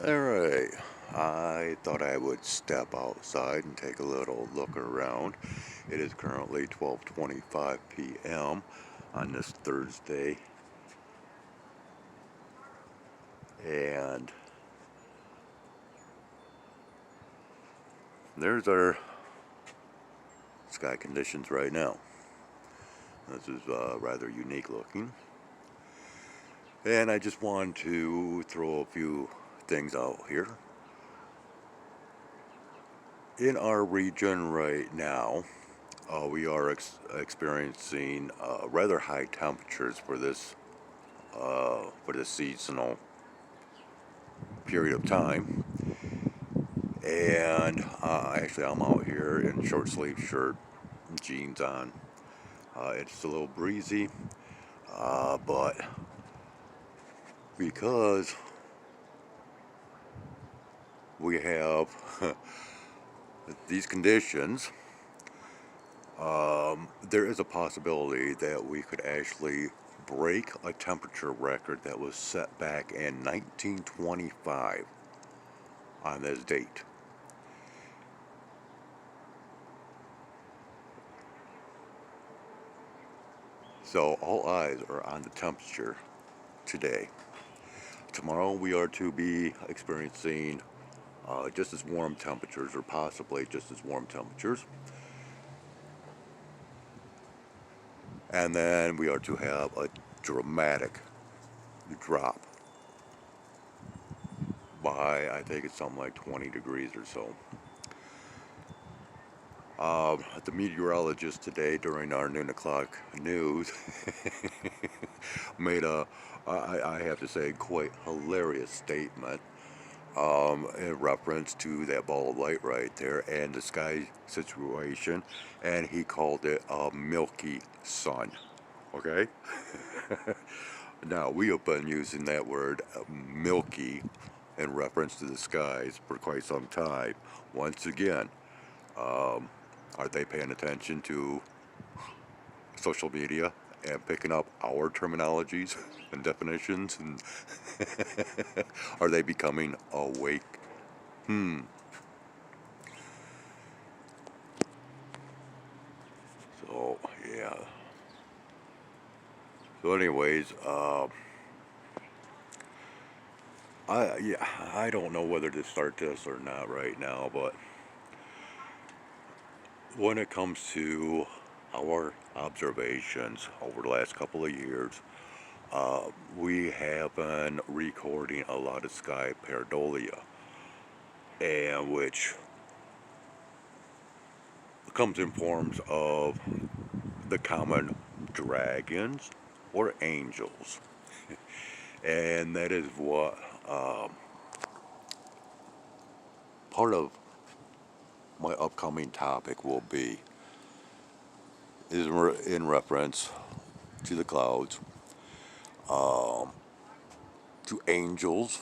Alright, I thought I would step outside and take a little look around. It is currently 12:25 p.m. on this Thursday, and there's our sky conditions right now. This is rather unique looking, and I just wanted to throw a few things out here. In our region right now, we are experiencing rather high temperatures for this seasonal period of time. And actually, I'm out here in short sleeve shirt, jeans on. It's a little breezy, but because we have these conditions, there is a possibility that we could actually break a temperature record that was set back in 1925 on this date. So all eyes are on the temperature today. Tomorrow we are to be experiencing just as warm temperatures, or possibly just as warm temperatures. And then we are to have a dramatic drop by, I think it's something like 20 degrees or so. The meteorologist today during our noon o'clock news made I have to say, quite hilarious statement in reference to that ball of light right there and the sky situation, and he called it a milky sun. Okay? Now, we have been using that word milky in reference to the skies for quite some time. Once again, are they paying attention to social media and picking up our terminologies and definitions? And are they becoming awake? So, yeah. So, anyways, I don't know whether to start this or not right now, but when it comes to our observations over the last couple of years, we have been recording a lot of sky pareidolia, and which comes in forms of the common dragons or angels, and that is what part of my upcoming topic will be, is in reference to the clouds, um, to angels.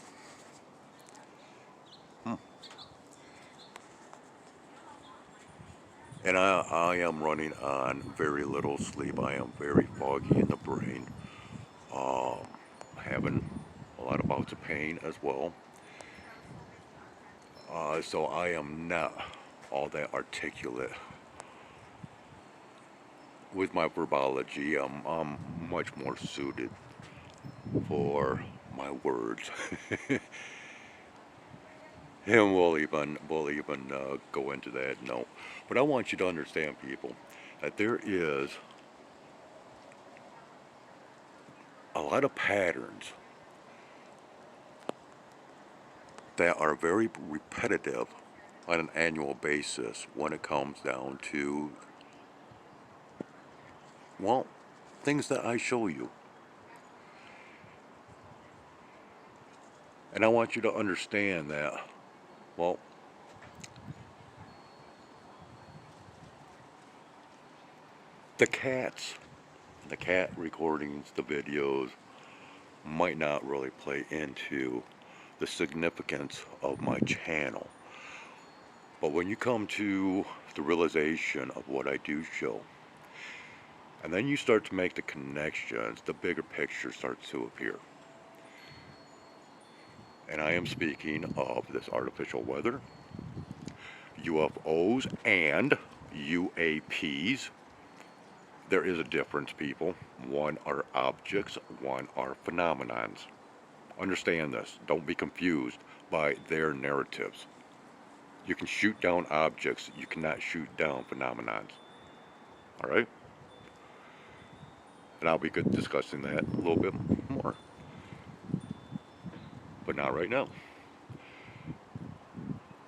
And I am running on very little sleep. I am very foggy in the brain. Um, Having a lot of bouts of pain as well. So I am not all that articulate with my verbology. I'm much more suited for my words. And we'll even go into that note. But I want you to understand, people, that there is a lot of patterns that are very repetitive on an annual basis when it comes down to, well, things that I show you. And I want you to understand that, well, the cats, the cat recordings, the videos might not really play into the significance of my channel. But when you come to the realization of what I do show, and then you start to make the connections, the bigger picture starts to appear. And I am speaking of this artificial weather, UFOs, and UAPs. There is a difference, people. One are objects, one are phenomenons. Understand this. Don't be confused by their narratives. You can shoot down objects, you cannot shoot down phenomenons. All right? And I'll be discussing that a little bit more, but not right now.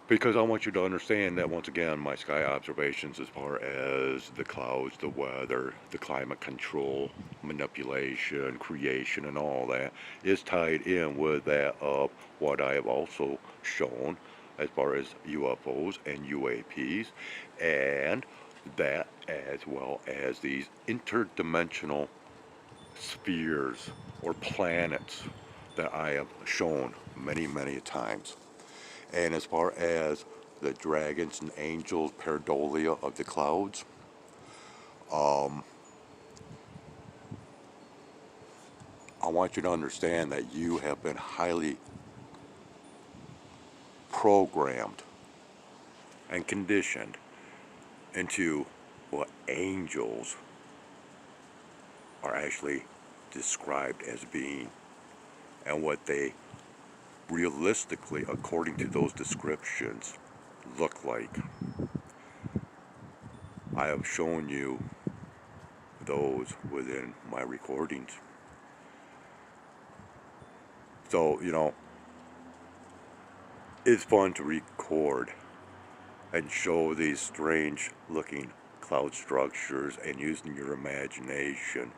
Because I want you to understand that once again, my sky observations as far as the clouds, the weather, the climate control, manipulation, creation, and all that is tied in with that of what I have also shown as far as UFOs and UAPs, and that as well as these interdimensional spheres or planets that I have shown many, many times. And as far as the dragons and angels, pareidolia of the clouds, um, I want you to understand that you have been highly programmed and conditioned into what angels are actually described as being and what they realistically, according to those descriptions, look like. I have shown you those within my recordings. So, it's fun to record and show these strange looking cloud structures and using your imagination.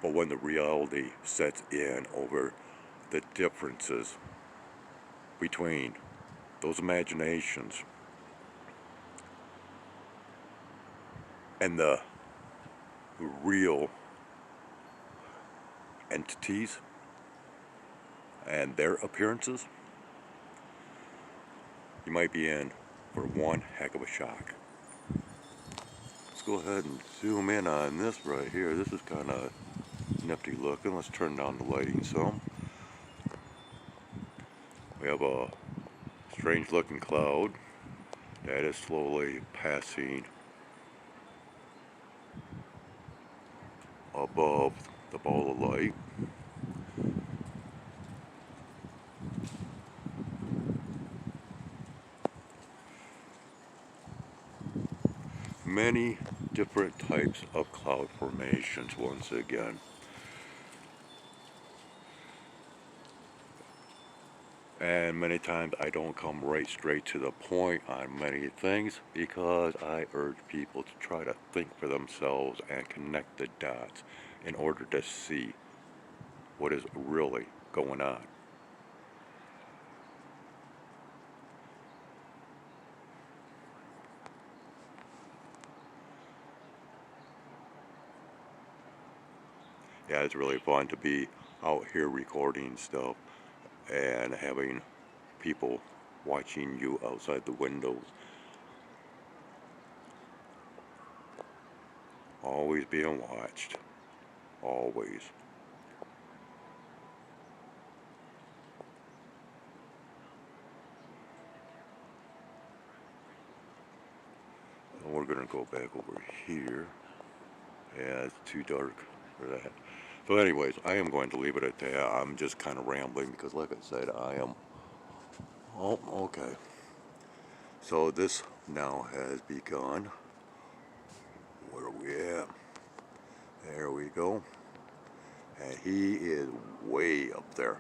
But when the reality sets in over the differences between those imaginations and the real entities and their appearances, you might be in for one heck of a shock. Let's go ahead and zoom in on this right here. This is kind of nifty looking. Let's turn down the lighting some. We have a strange looking cloud that is slowly passing above the ball of light. Many different types of cloud formations once again. And many times I don't come right straight to the point on many things because I urge people to try to think for themselves and connect the dots in order to see what is really going on. Yeah, it's really fun to be out here recording stuff and having people watching you outside the windows. Always being watched. Always. And we're going to go back over here. Yeah, it's too dark for that. So anyways, I am going to leave it at that. I'm just kind of rambling because like I said, I am... Oh, okay. So this now has begun. Where are we at? There we go. And he is way up there.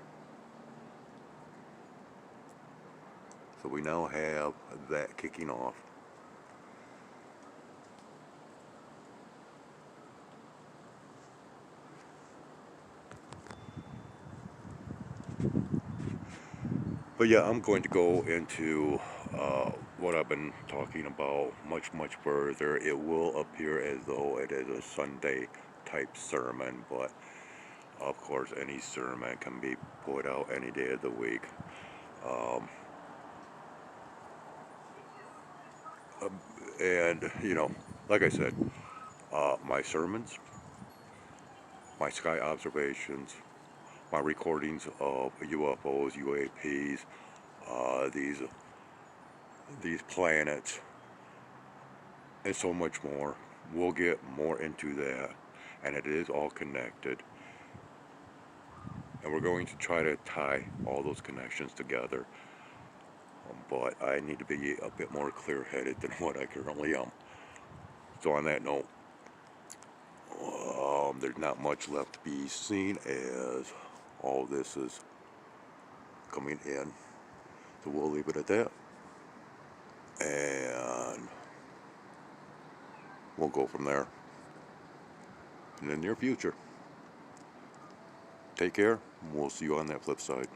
So we now have that kicking off. But yeah, I'm going to go into what I've been talking about much, much further. It will appear as though it is a Sunday type sermon, but of course, any sermon can be put out any day of the week. Um, and, like I said, my sermons, my sky observations, my recordings of UFOs, UAPs, these planets, and so much more. We'll get more into that, and it is all connected. And we're going to try to tie all those connections together. But I need to be a bit more clear-headed than what I currently am. So on that note, there's not much left to be seen as all this is coming in. So we'll leave it at that. And we'll go from there in the near future. Take care. We'll see you on that flip side.